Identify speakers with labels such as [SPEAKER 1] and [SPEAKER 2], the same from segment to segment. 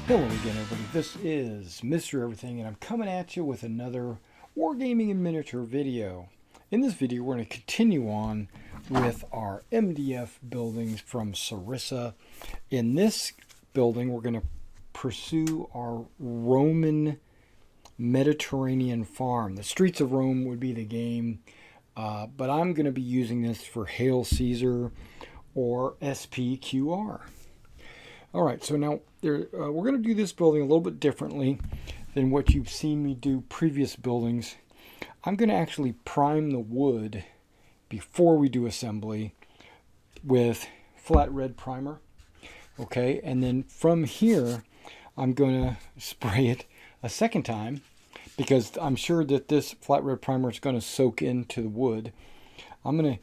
[SPEAKER 1] Hello again, everybody. This is Mr. Everything, and I'm coming at you with another Wargaming in Miniature video. In this video, we're going to continue on with our MDF buildings from Sarissa. In this building, we're going to pursue our Roman Mediterranean farm. The Streets of Rome would be the game, but I'm going to be using this for Hail Caesar or SPQR. All right, so now we're going to do this building a little bit differently than what you've seen me do previous buildings. I'm going to actually prime the wood before we do assembly with flat red primer. Okay, and then from here, I'm going to spray it a second time because I'm sure that this flat red primer is going to soak into the wood. I'm going to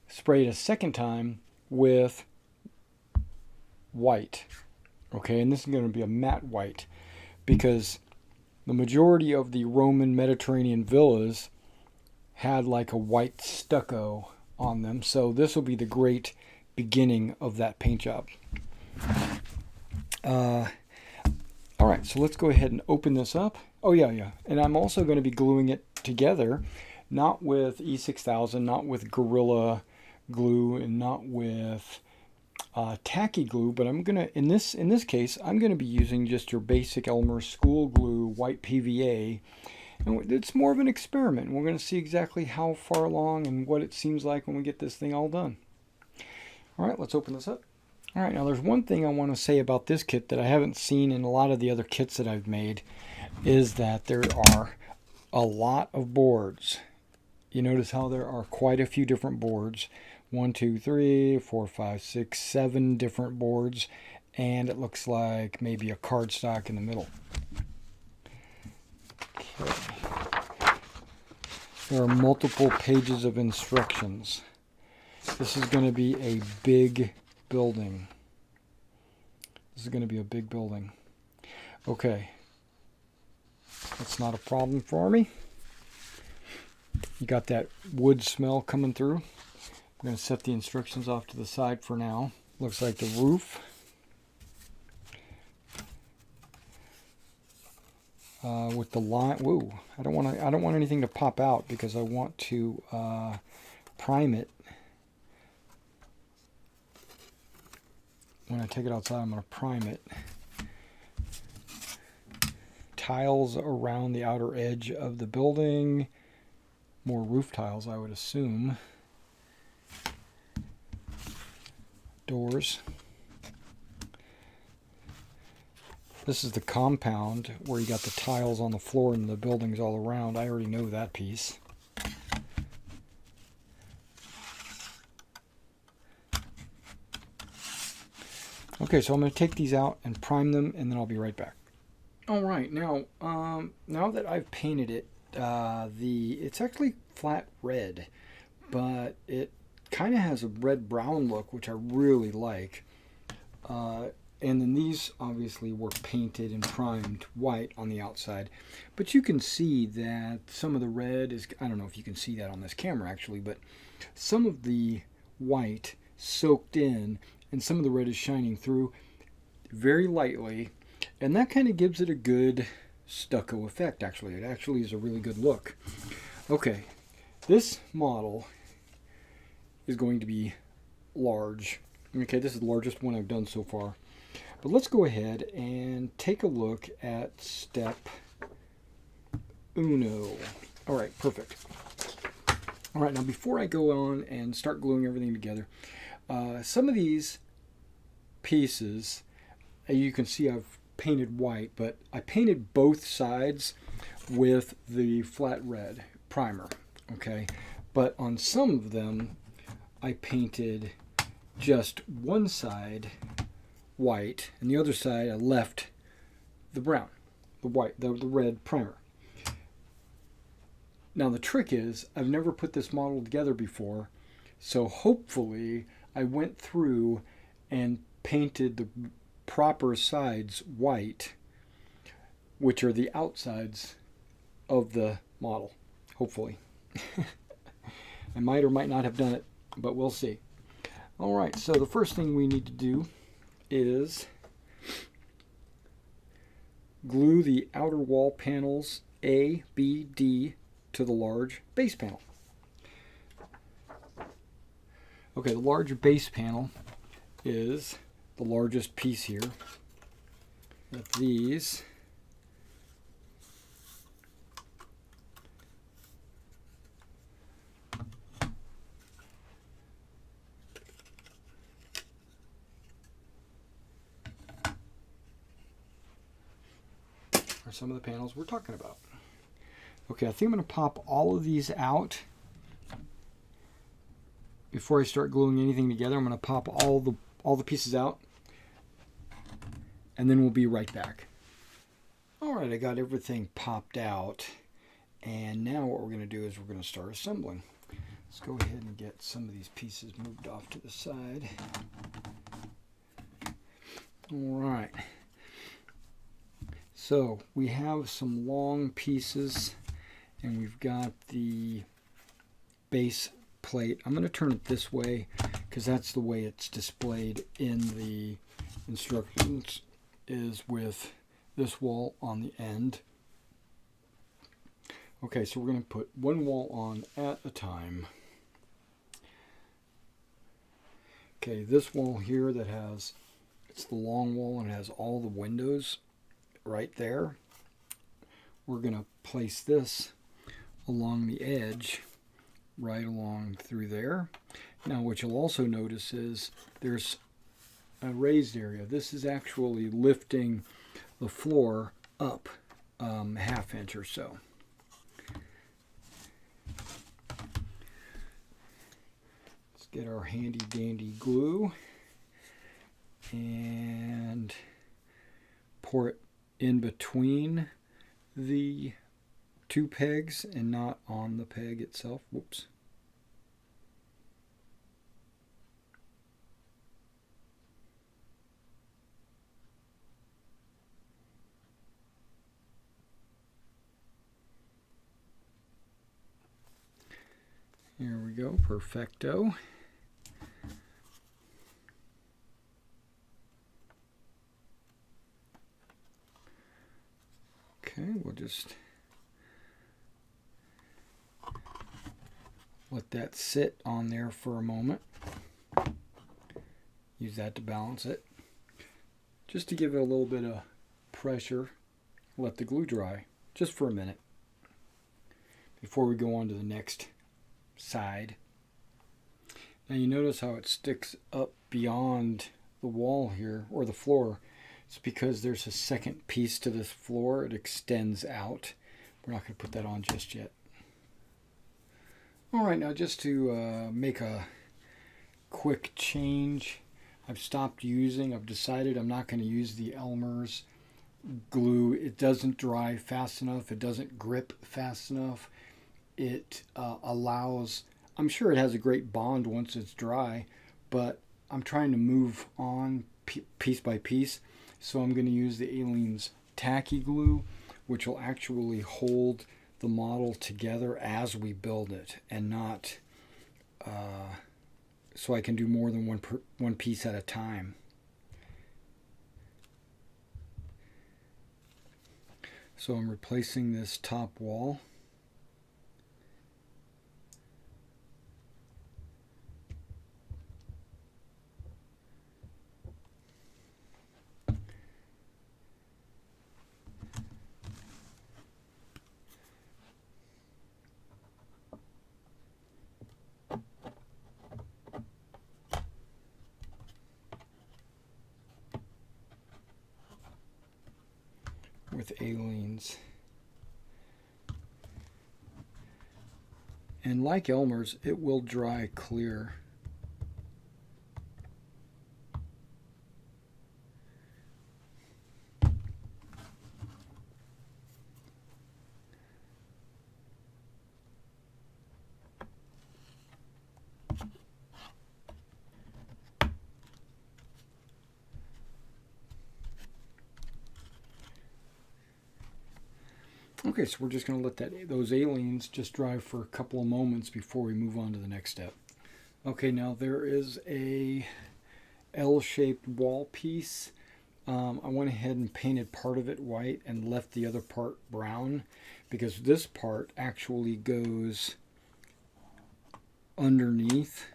[SPEAKER 1] spray it a second time with white. Okay, and this is going to be a matte white because the majority of the Roman Mediterranean villas had like a white stucco on them, so this will be the great beginning of that paint job. All right, so let's go ahead and open this up. Oh yeah, and I'm also going to be gluing it together, not with E6000, not with Gorilla Glue, and not with tacky glue, but I'm gonna in this case I'm gonna be using just your basic Elmer school glue, white PVA, and it's more of an experiment. We're gonna see exactly how far along and what it seems like when we get this thing all done. All right, let's open this up. All right, now there's one thing I want to say about this kit that I haven't seen in a lot of the other kits that I've made, is that there are a lot of boards. You notice how there are quite a few different boards. 1, 2, 3, 4, 5, 6, 7 different boards, and it looks like maybe a cardstock in the middle. Okay. There are multiple pages of instructions. This is going to be a big building. This is going to be a big building. Okay. That's not a problem for me. You got that wood smell coming through. I'm going to set the instructions off to the side for now. Looks like the roof. With the line. Whoa! I don't want anything to pop out because I want to prime it. When I take it outside, I'm going to prime it. Tiles around the outer edge of the building. More roof tiles, I would assume. Doors. This is the compound where you got the tiles on the floor and the buildings all around. I already know that piece. Okay, so I'm going to take these out and prime them, and then I'll be right back. All right, now that I've painted it, it's actually flat red, but it kind of has a red-brown look, which I really like. And then these obviously were painted and primed white on the outside. But you can see that some of the red is, I don't know if you can see that on this camera actually, but some of the white soaked in and some of the red is shining through very lightly. And that kind of gives it a good stucco effect, actually. It actually is a really good look. Okay, this model is going to be large. Okay, this is the largest one I've done so far. But let's go ahead and take a look at step uno. All right, perfect. All right, now before I go on and start gluing everything together, some of these pieces, you can see I've painted white, but I painted both sides with the flat red primer, okay? But on some of them, I painted just one side white, and the other side I left the brown, the white, the red primer. Now the trick is, I've never put this model together before, so hopefully I went through and painted the proper sides white, which are the outsides of the model, hopefully. I might or might not have done it, but we'll see. All right, so the first thing we need to do is glue the outer wall panels A, B, D to the large base panel. Okay, the large base panel is the largest piece here. That these are some of the panels we're talking about. Okay, I think I'm going to pop all of these out. Before I start gluing anything together, I'm going to pop all the pieces out, and then we'll be right back. All right, I got everything popped out, and now what we're going to do is we're going to start assembling. Let's go ahead and get some of these pieces moved off to the side. All right. So we have some long pieces, and we've got the base plate. I'm going to turn it this way because that's the way it's displayed in the instructions, is with this wall on the end. Okay, so we're going to put one wall on at a time. Okay, this wall here that has, it's the long wall and it has all the windows right there. We're going to place this along the edge, right along through there. Now what you'll also notice is there's a raised area. This is actually lifting the floor up ½ inch or so. Let's get our handy dandy glue and pour it in between the two pegs and not on the peg itself. Whoops. Here we go, perfecto. Okay, we'll just let that sit on there for a moment. Use that to balance it. Just to give it a little bit of pressure, let the glue dry just for a minute before we go on to the next side. Now you notice how it sticks up beyond the wall here, or the floor. It's because there's a second piece to this floor. It extends out. We're not going to put that on just yet. All right, now just to make a quick change, I've decided I'm not going to use the Elmer's glue. It doesn't dry fast enough. It doesn't grip fast enough. It allows, I'm sure it has a great bond once it's dry, but I'm trying to move on piece by piece. So I'm going to use the Aleene's tacky glue, which will actually hold the model together as we build it, and not so I can do more than one piece at a time. So I'm replacing this top wall. With Aleene's. And like Elmer's, it will dry clear. Okay, so we're just going to let those Aleene's just dry for a couple of moments before we move on to the next step. Okay, now there is a L-shaped wall piece I went ahead and painted part of it white and left the other part brown, because this part actually goes underneath.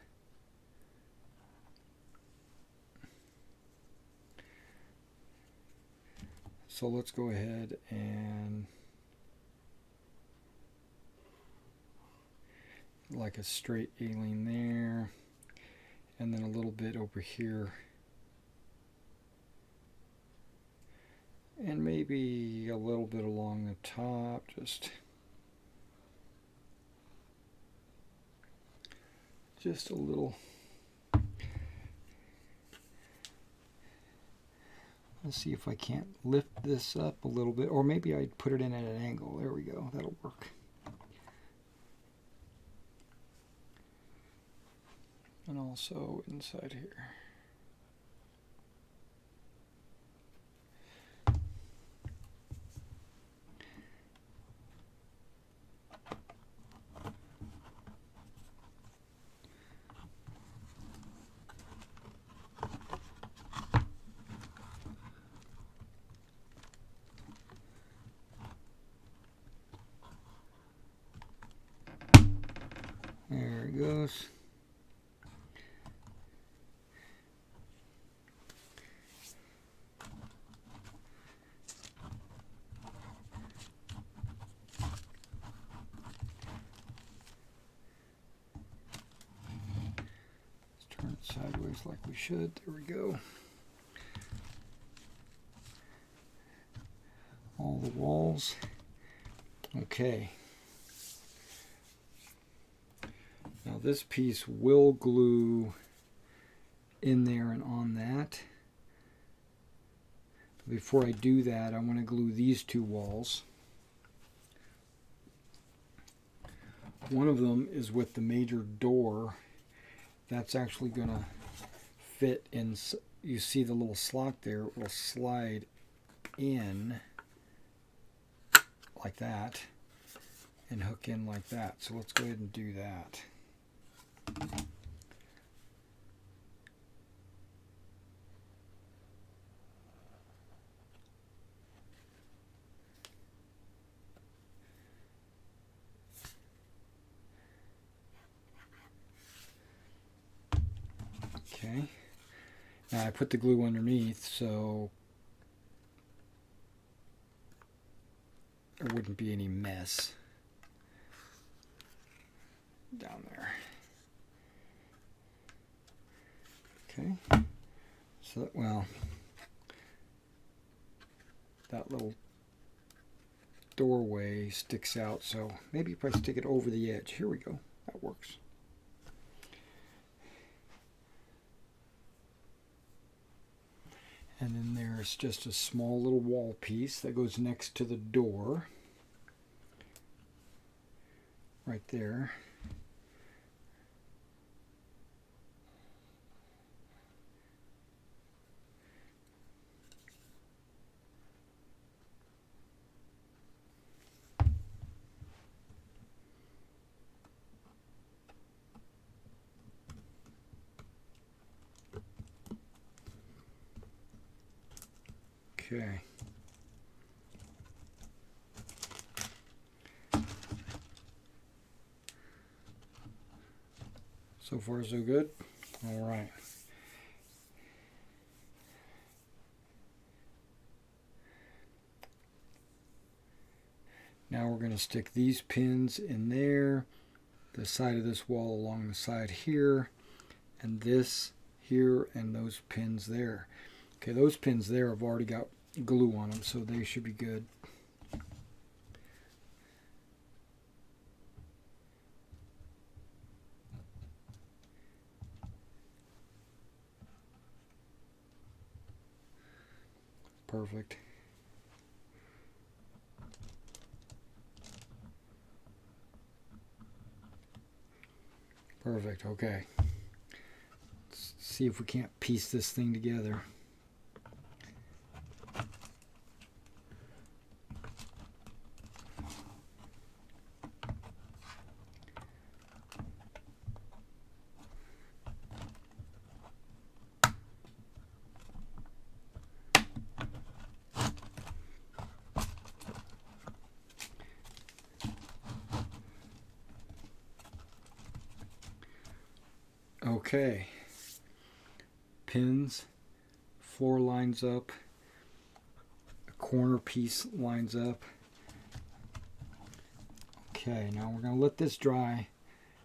[SPEAKER 1] So let's go ahead and like a straight alien there, and then a little bit over here, and maybe a little bit along the top, just a little. Let's see if I can't lift this up a little bit, or maybe I'd put it in at an angle. There we go, that'll work. And also inside here. There it goes. Let's turn it sideways like we should. There we go. All the walls. Okay. Now this piece will glue in there and on that. But before I do that, I want to glue these two walls. One of them is with the major door. That's actually going to fit in. You see the little slot there? It will slide in like that and hook in like that. So let's go ahead and do that. Okay. Now I put the glue underneath so there wouldn't be any mess down there. Okay. So, well, that little doorway sticks out, so maybe if I stick it over the edge. Here we go. That works. And then there's just a small little wall piece that goes next to the door. Right there. Okay. So far so good. All right. Now we're going to stick these pins in there, the side of this wall along the side here, and this here, and those pins there. Okay, those pins there have already got glue on them, so they should be good. Perfect. Perfect, okay. Let's see if we can't piece this thing together. Okay. Pins, floor lines up, a corner piece lines up. Okay, now we're going to let this dry.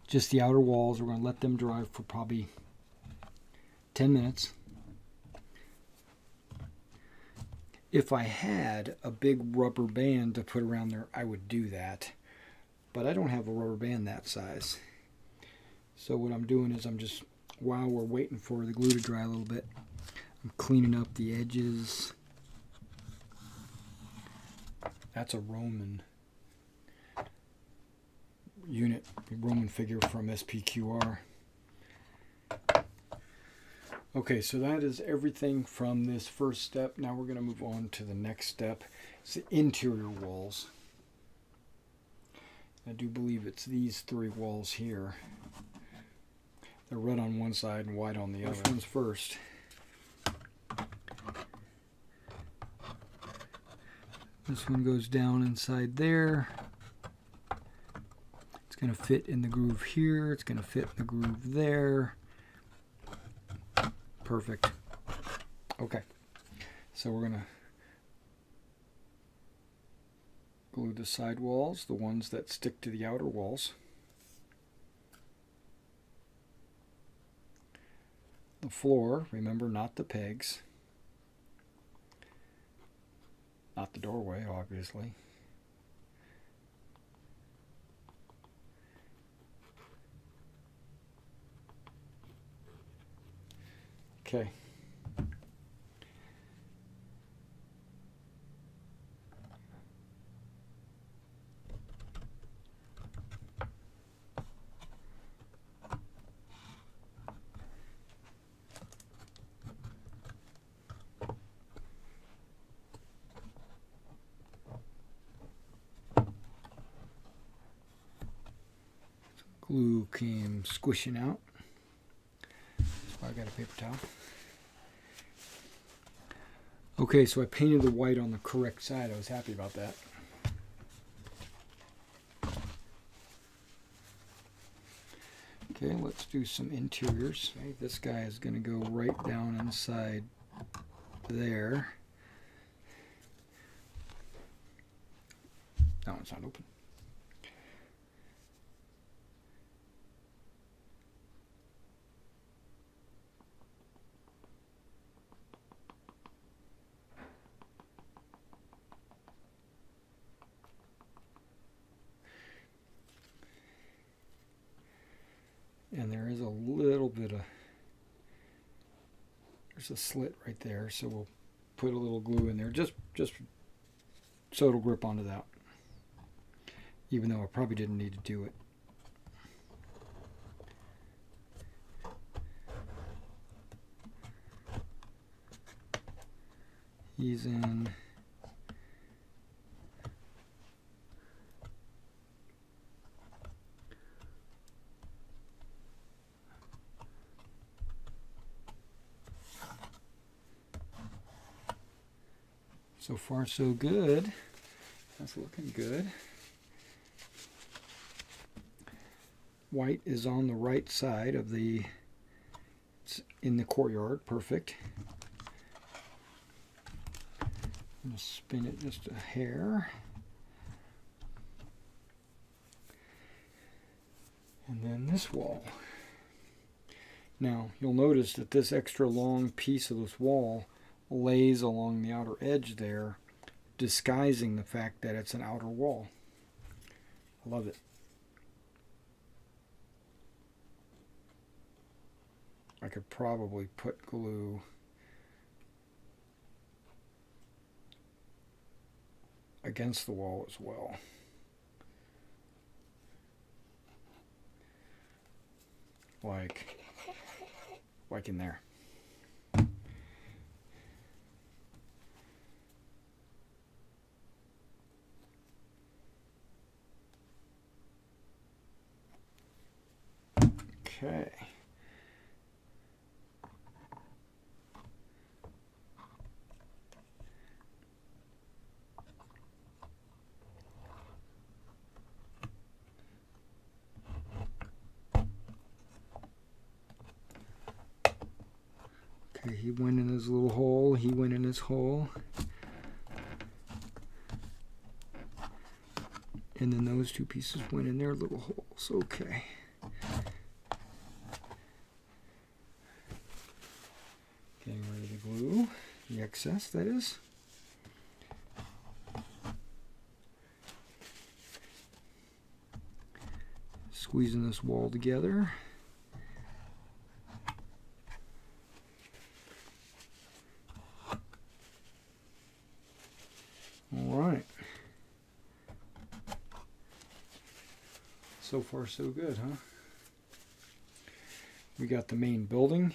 [SPEAKER 1] Just the outer walls, we're going to let them dry for probably 10 minutes. If I had a big rubber band to put around there, I would do that. But I don't have a rubber band that size. So what I'm doing is I'm just, while we're waiting for the glue to dry a little bit, I'm cleaning up the edges. That's a Roman unit, Roman figure from SPQR. Okay, so that is everything from this first step. Now we're going to move on to the next step. It's the interior walls. I do believe it's these three walls here. They're red on one side and white on the other. Which one's first? This one goes down inside there. It's going to fit in the groove here. It's going to fit in the groove there. Perfect. Okay. So we're going to glue the side walls, the ones that stick to the outer walls. The floor, remember, not the pegs. Not the doorway, obviously. Okay. Glue came squishing out. That's why I got a paper towel. Okay, so I painted the white on the correct side. I was happy about that. Okay, let's do some interiors. Okay, this guy is going to go right down inside there. That one's not open. And there is a little bit of, there's a slit right there, so we'll put a little glue in there just so it'll grip onto that, even though I probably didn't need to do it. He's in. So far, so good. That's looking good. White is on the right side of the, it's in the courtyard. Perfect. I'm going to spin it just a hair. And then this wall. Now, you'll notice that this extra long piece of this wall lays along the outer edge there, disguising the fact that it's an outer wall. I love it. I could probably put glue against the wall as well. Like in there. Okay. Okay, he went in his little hole, he went in his hole. And then those two pieces went in their little holes. Okay. Getting rid of the glue, the excess, that is. Squeezing this wall together. All right. So far, so good, huh? We got the main building,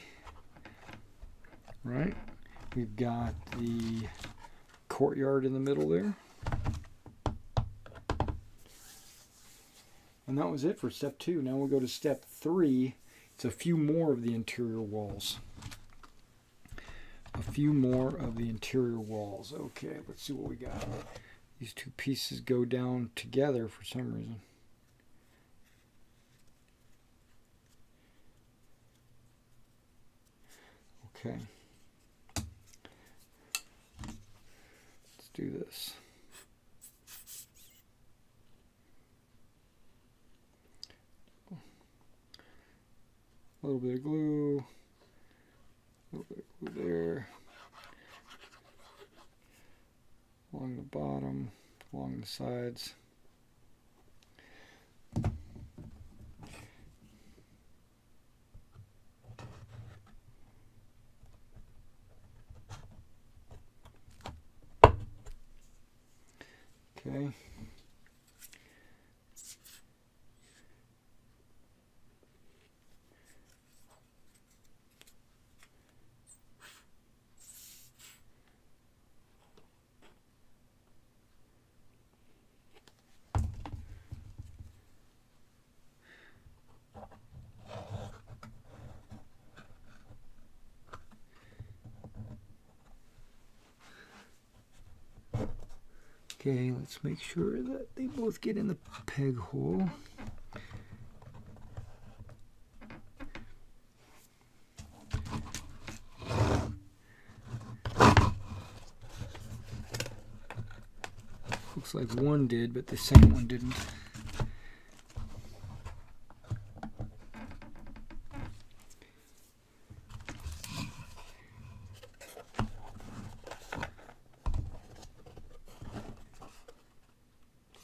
[SPEAKER 1] right? We've got the courtyard in the middle there. And that was it for step 2. Now we'll go to step 3. It's a few more of the interior walls. A few more of the interior walls. Okay, let's see what we got. These two pieces go down together for some reason. Okay. Let's do this. A little bit of glue. A little bit of glue there. Along the bottom, along the sides. Okay. Okay, let's make sure that they both get in the peg hole. Looks like one did, but the second one didn't.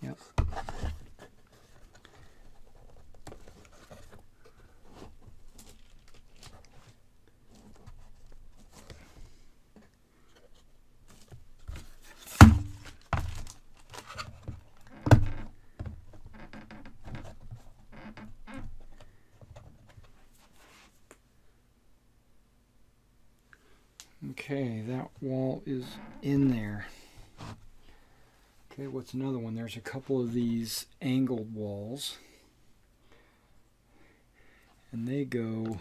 [SPEAKER 1] Yep. Okay, that wall is in there. Okay, what's another one? There's a couple of these angled walls. And they go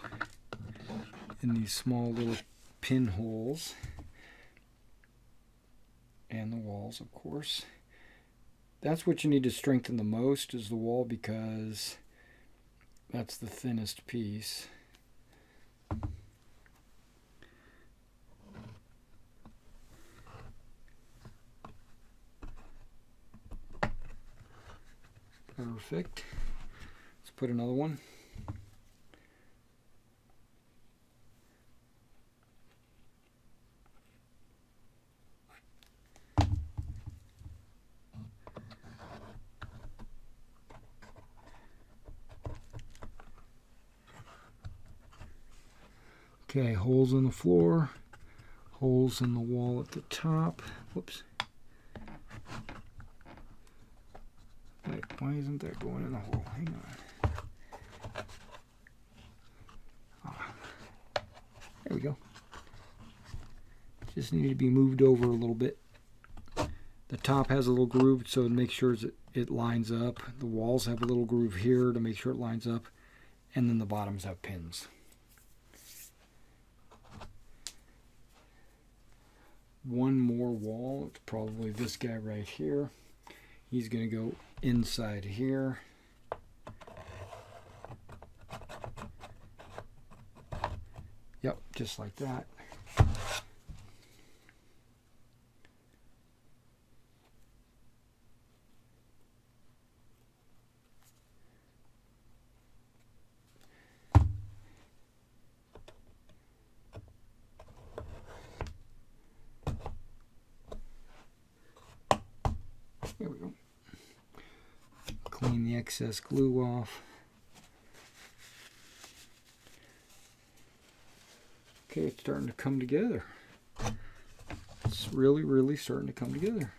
[SPEAKER 1] in these small little pinholes. And the walls, of course. That's what you need to strengthen the most, is the wall, because that's the thinnest piece. Perfect. Let's put another one. Okay, holes in the floor, holes in the wall at the top. Whoops. Wait, why isn't that going in the hole? Hang on. Ah, there we go. Just needed to be moved over a little bit. The top has a little groove, so to make sure it lines up. The walls have a little groove here to make sure it lines up. And then the bottoms have pins. One more wall. It's probably this guy right here. He's going to go inside here. Yep, just like that. There we go. Clean the excess glue off. Okay, it's starting to come together. It's really, really starting to come together.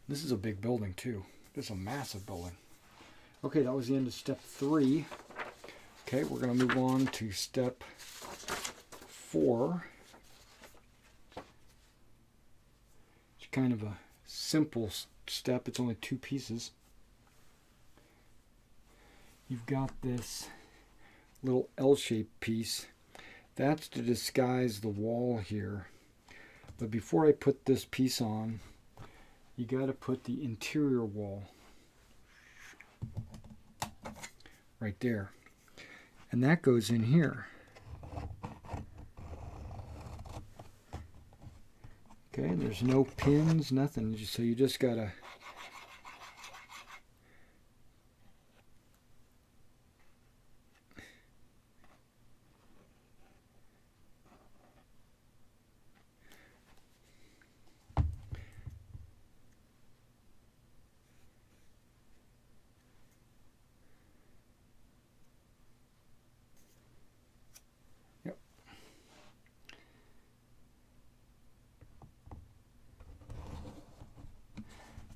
[SPEAKER 1] This is a big building too. This is a massive building. Okay, that was the end of step 3. Okay, we're going to move on to step 4. It's kind of a simple step. It's only 2 pieces. You've got this little L-shaped piece. That's to disguise the wall here. But before I put this piece on, you got to put the interior wall right there. And that goes in here. Okay, there's no pins, nothing. So you just got to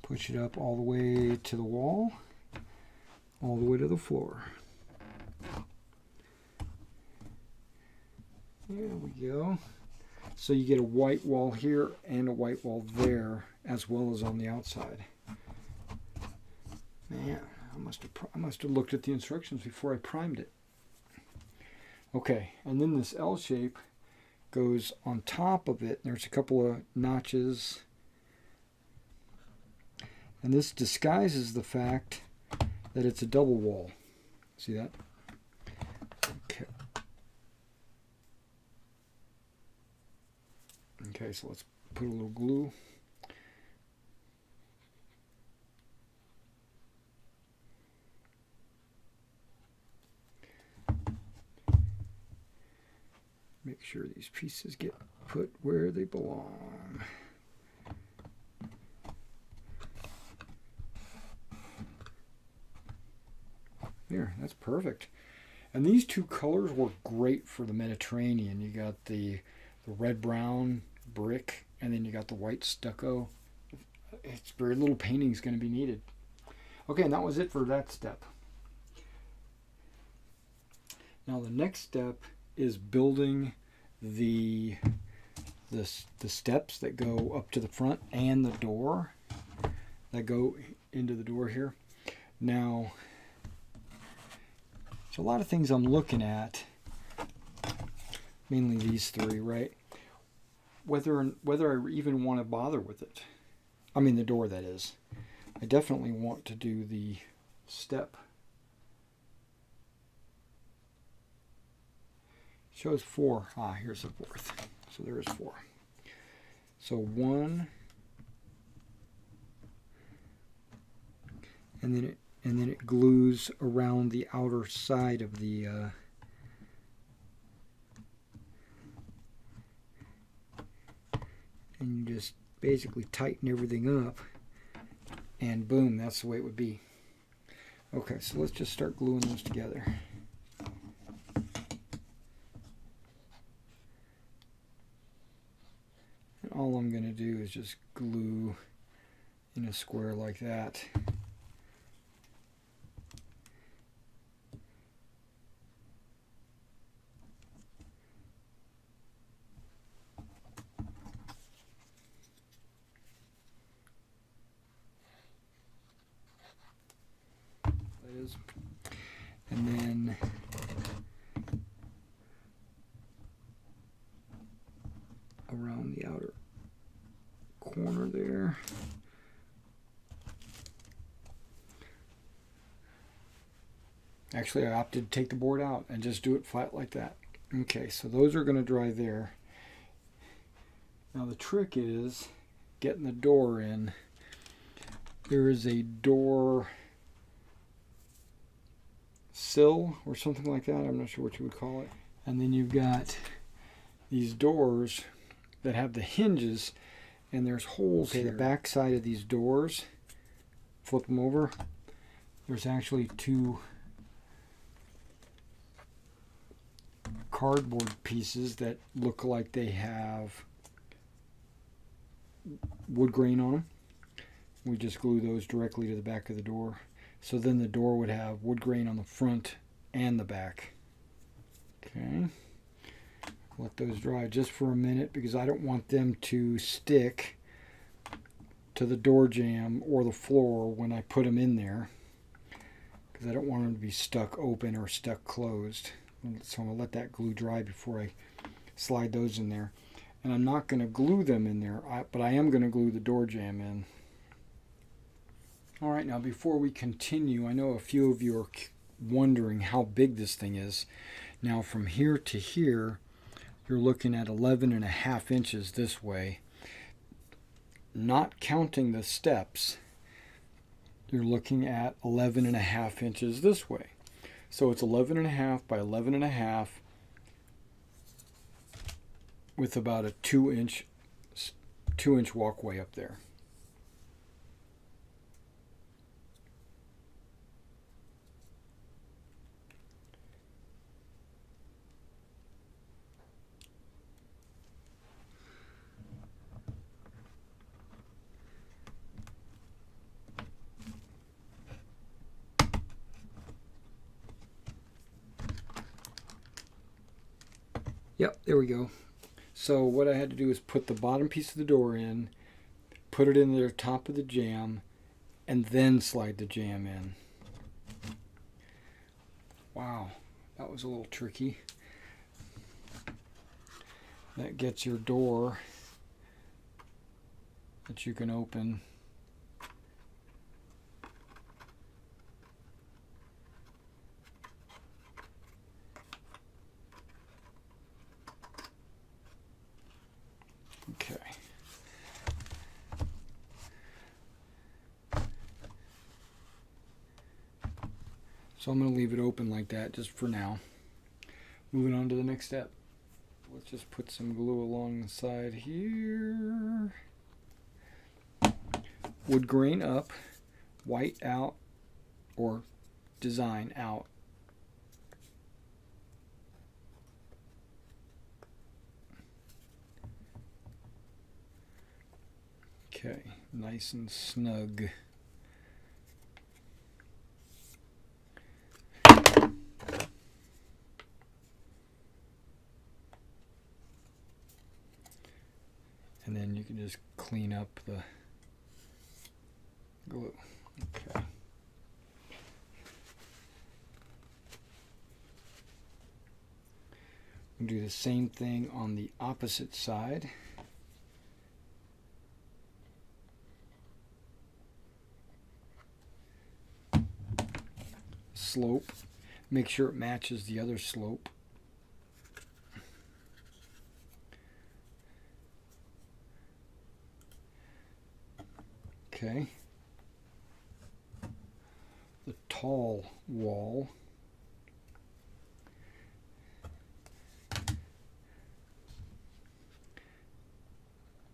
[SPEAKER 1] push it up all the way to the wall, all the way to the floor. There we go. So you get a white wall here and a white wall there, as well as on the outside. Man, I must have looked at the instructions before I primed it. Okay, and then this L shape goes on top of it. There's a couple of notches. And this disguises the fact that it's a double wall. See that? Okay. Okay, so let's put a little glue. Make sure these pieces get put where they belong. There, that's perfect. And these 2 colors work great for the Mediterranean. You got the red-brown brick, and then you got the white stucco. It's very little painting is going to be needed. Okay, and that was it for that step. Now the next step is building the steps that go up to the front and the door that go into the door here. Now, so a lot of things I'm looking at, mainly these 3, right? Whether I even want to bother with it. I mean the door, that is. I definitely want to do the step. Shows 4. Ah, here's the 4th. So there is 4. So 1, and then it glues around the outer side of the and you just basically tighten everything up, and boom, that's the way it would be. Okay, so let's just start gluing those together. And all I'm going to do is just glue in a square like that. And then around the outer corner there. Actually, I opted to take the board out and just do it flat like that. Okay, so those are going to dry there. Now the trick is getting the door in. There is a door sill or something like that. I'm not sure what you would call it. And then you've got these doors that have the hinges, and there's holes here. The back side of these doors, flip them over. There's actually two cardboard pieces that look like they have wood grain on them. We just glue those directly to the back of the door. So then the door would have wood grain on the front and the back. Okay. Let those dry just for a minute because I don't want them to stick to the door jamb or the floor when I put them in there, because I don't want them to be stuck open or stuck closed. So I'm going to let that glue dry before I slide those in there. And I'm not going to glue them in there, but I am going to glue the door jamb in. Alright, now before we continue, I know a few of you are wondering how big this thing is. Now from here to here, you're looking at 11.5 inches this way. Not counting the steps, you're looking at 11.5 inches this way. So it's 11.5 by 11.5 with about a 2-inch walkway up there. Yep, there we go. So what I had to do is put the bottom piece of the door in, put it in the top of the jamb, and then slide the jamb in. Wow, that was a little tricky. That gets your door that you can open. Okay. So I'm going to leave it open like that just for now. Moving on to the next step. Let's just put some glue along the side here. Wood grain up, white out, or design out. Okay, nice and snug. And then you can just clean up the glue. Okay. We'll do the same thing on the opposite side. Slope. Make sure it matches the other slope. Okay. The tall wall.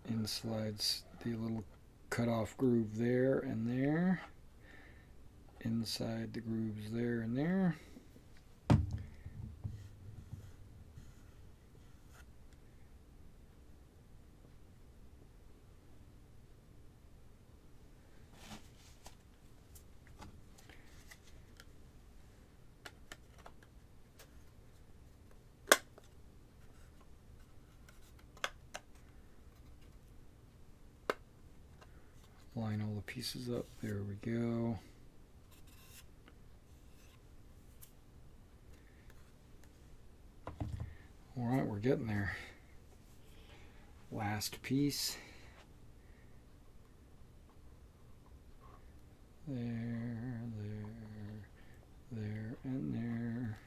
[SPEAKER 1] In slides the little cutoff groove there and there. Inside the grooves there and there. Line all the pieces up. There we go. All right, we're getting there. Last piece. There, there, there, and there.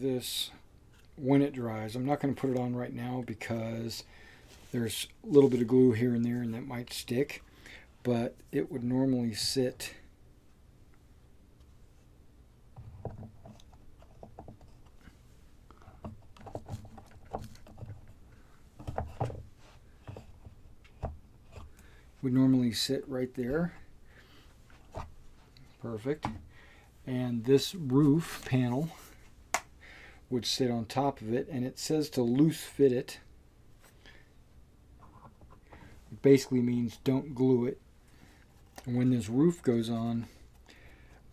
[SPEAKER 1] this when it dries. I'm not going to put it on right now because there's a little bit of glue here and there and that might stick, but it would normally sit right there. Perfect. And this roof panel would sit on top of it, and it says to loose fit it. It basically means don't glue it. And when this roof goes on,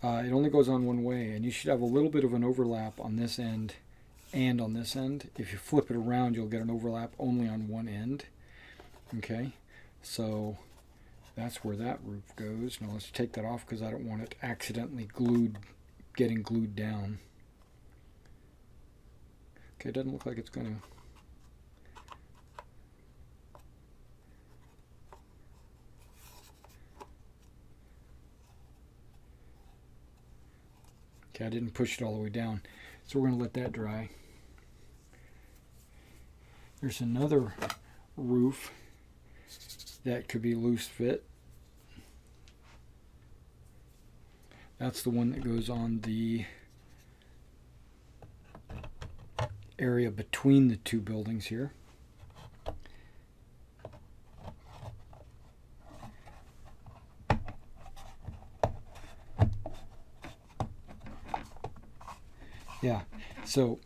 [SPEAKER 1] it only goes on one way, and you should have a little bit of an overlap on this end and on this end. If you flip it around, you'll get an overlap only on one end. Okay, so that's where that roof goes. Now let's take that off because I don't want it accidentally getting glued down. Okay, it doesn't look like it's going to. Okay, I didn't push it all the way down, so we're going to let that dry. There's another roof that could be loose fit. That's the one that goes on the area between the two buildings here. Yeah, so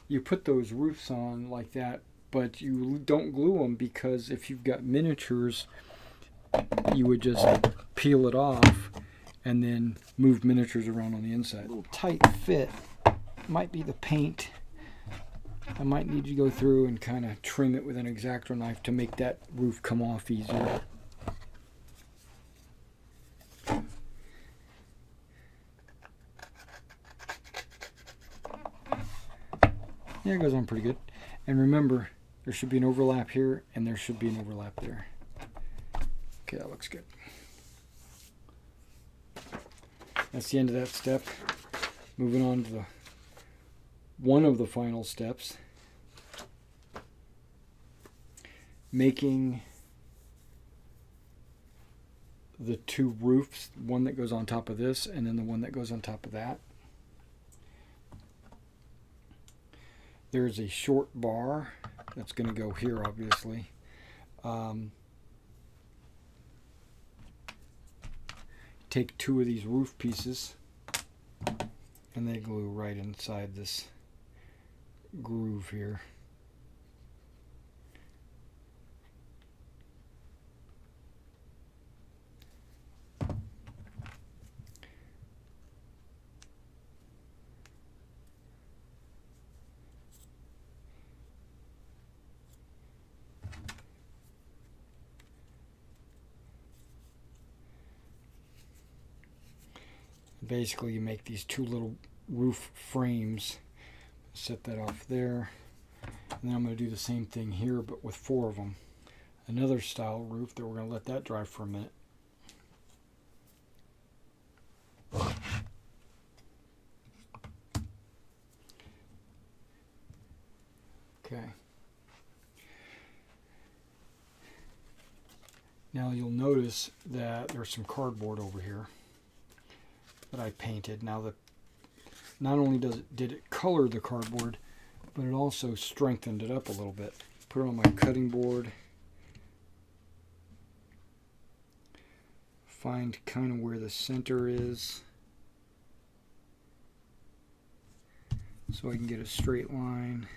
[SPEAKER 1] you put those roofs on like that, but you don't glue them because if you've got miniatures, you would just peel it off and then move miniatures around on the inside. A little tight fit might be the paint. I might need to go through and kind of trim it with an X-Acto knife to make that roof come off easier. Yeah, it goes on pretty good. And remember, there should be an overlap here, and there should be an overlap there. Okay, that looks good. That's the end of that step. Moving on to one of the final steps. Making the two roofs, one that goes on top of this, and then the one that goes on top of that. There's a short bar that's going to go here, obviously. Take two of these roof pieces and they glue right inside this groove here. Basically, you make these two little roof frames. Set that off there. And then I'm going to do the same thing here, but with four of them. Another style roof that we're going to let that dry for a minute. Okay. Now you'll notice that there's some cardboard over here that I painted. Now, not only did it color the cardboard, but it also strengthened it up a little bit. Put it on my cutting board. Find kind of where the center is, so I can get a straight line.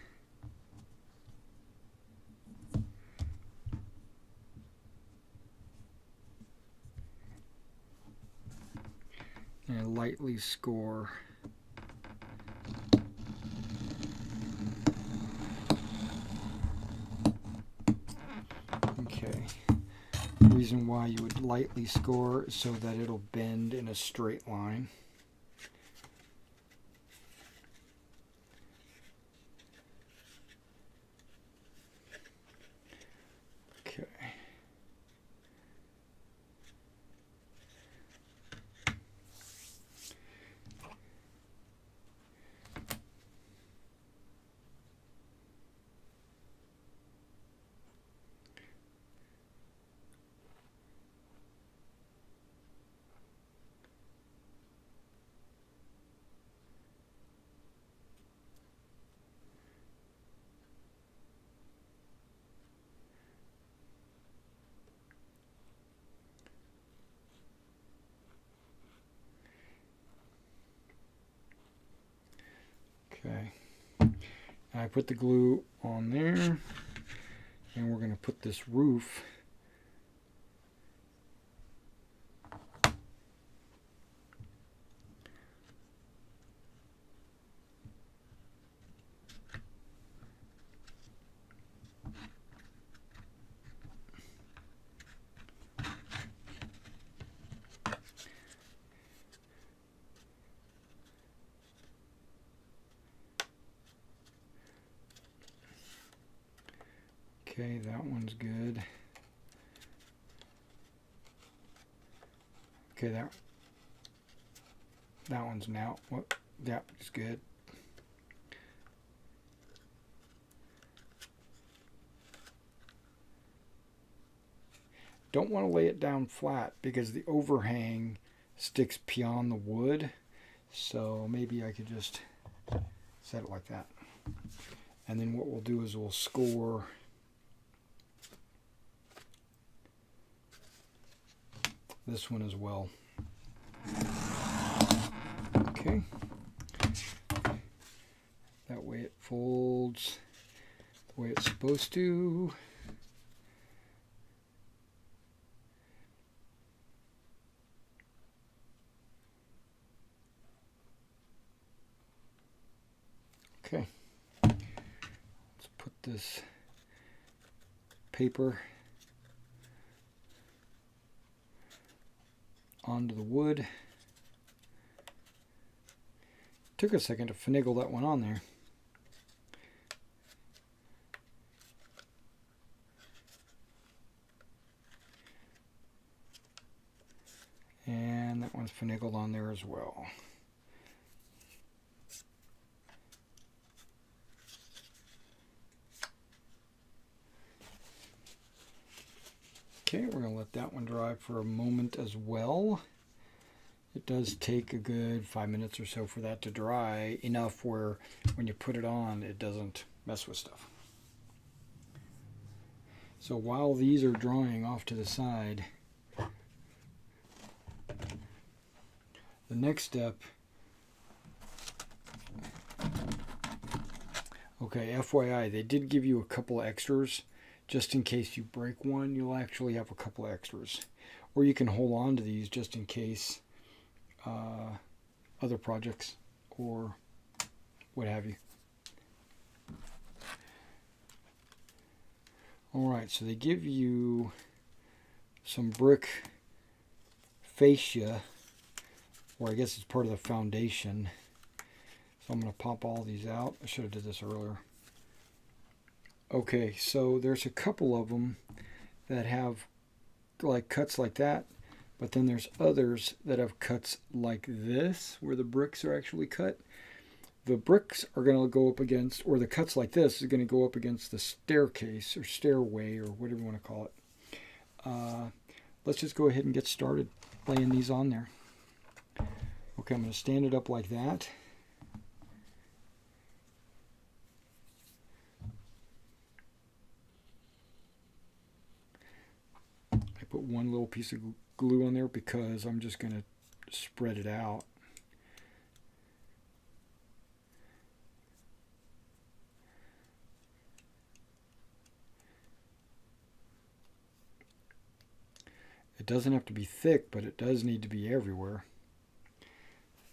[SPEAKER 1] And lightly score. Okay. The reason why you would lightly score is so that it'll bend in a straight line. Okay. I put the glue on there, and we're going to put this roof Okay, that one's good. Okay, that one's now. What? That is good. Don't want to lay it down flat because the overhang sticks beyond the wood. So maybe I could just set it like that. And then what we'll do is we'll score this one as well. Okay. That way it folds the way it's supposed to. Okay. Let's put this paper onto the wood. Took a second to finagle that one on there. And that one's finagled on there as well. Okay, we're going to let that one dry for a moment as well. It does take a good 5 minutes or so for that to dry, enough where when you put it on, it doesn't mess with stuff. So while these are drying off to the side, the next step, okay, FYI, they did give you a couple extras. Just in case you break one, you'll actually have a couple extras. Or you can hold on to these just in case other projects or what have you. Alright, so they give you some brick fascia, or I guess it's part of the foundation. So I'm going to pop all these out. I should have did this earlier. Okay, so there's a couple of them that have like cuts like that, but then there's others that have cuts like this, where the bricks are actually cut. The bricks are going to go up against, or the cuts like this is going to go up against the staircase or stairway or whatever you want to call it. Let's just go ahead and get started laying these on there. Okay, I'm going to stand it up like that. I put one little piece of glue on there because I'm just going to spread it out. It doesn't have to be thick, but it does need to be everywhere.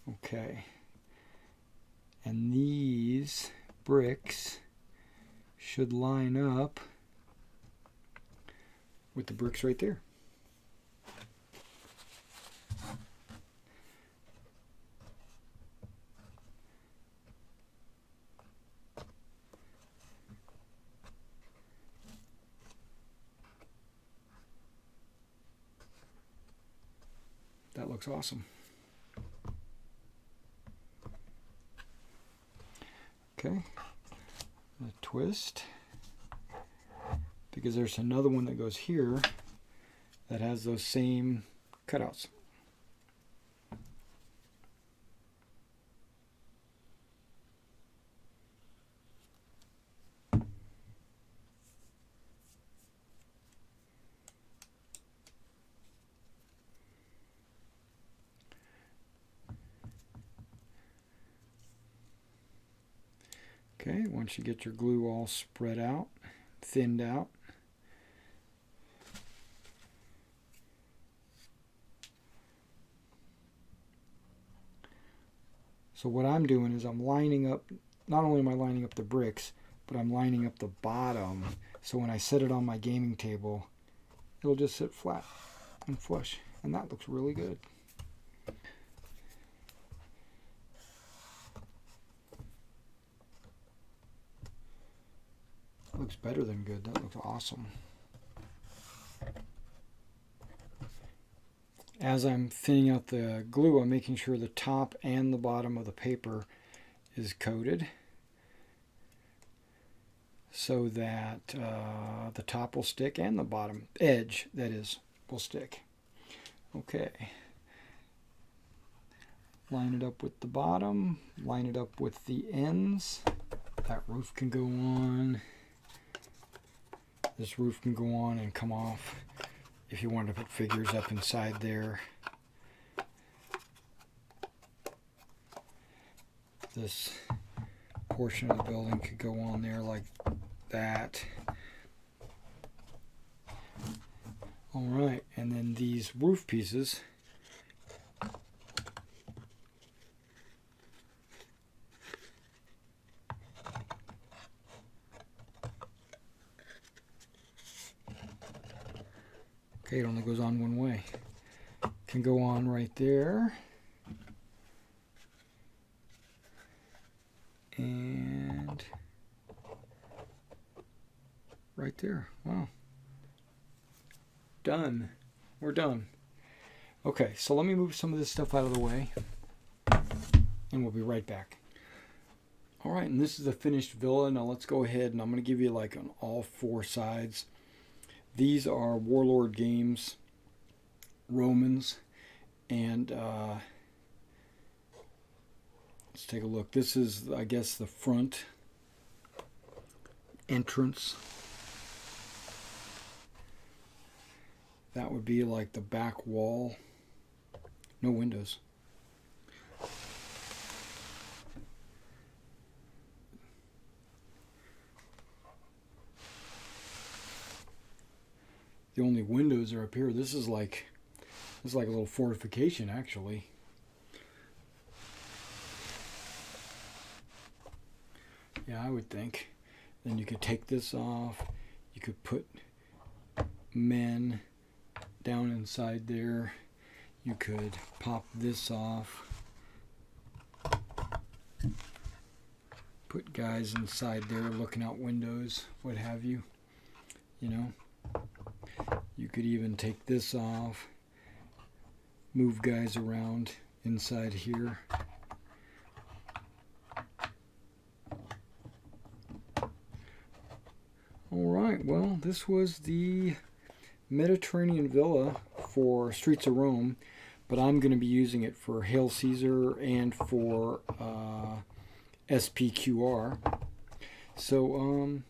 [SPEAKER 1] Okay. And these bricks should line up with the bricks right there. That looks awesome. Okay, a twist, because there's another one that goes here that has those same cutouts. Okay, once you get your glue all spread out, thinned out, so what I'm doing is I'm lining up, not only am I lining up the bricks, but I'm lining up the bottom, so when I set it on my gaming table, it'll just sit flat and flush, and that looks really good. That looks better than good. That looks awesome. As I'm thinning out the glue, I'm making sure the top and the bottom of the paper is coated so that the top will stick and the bottom edge, that is, will stick. Okay. Line it up with the bottom, line it up with the ends. That roof can go on. This roof can go on and come off if you want to put figures up inside there. This portion of the building could go on there like that. Alright, and then these roof pieces, okay, it only goes on one way. Can go on right there. And right there. Wow. Done. We're done. Okay, so let me move some of this stuff out of the way, and we'll be right back. All right, and this is the finished villa. Now let's go ahead, and I'm going to give you like on all four sides. These are Warlord Games Romans, and let's take a look. This is, I guess, the front entrance. That would be like the back wall. No windows. The only windows are up here. This is like a little fortification, actually. Yeah, I would think. Then you could take this off. You could put men down inside there. You could pop this off. Put guys inside there looking out windows, what have you. You know. You could even take this off. Move guys around inside here. Alright, well, this was the Mediterranean Villa for Streets of Rome, but I'm going to be using it for Hail Caesar and for SPQR. So,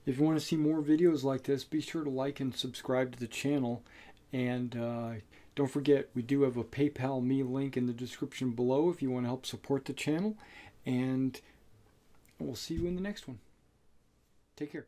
[SPEAKER 1] if you want to see more videos like this, be sure to like and subscribe to the channel. And don't forget, we do have a PayPal Me link in the description below if you want to help support the channel. And we'll see you in the next one. Take care.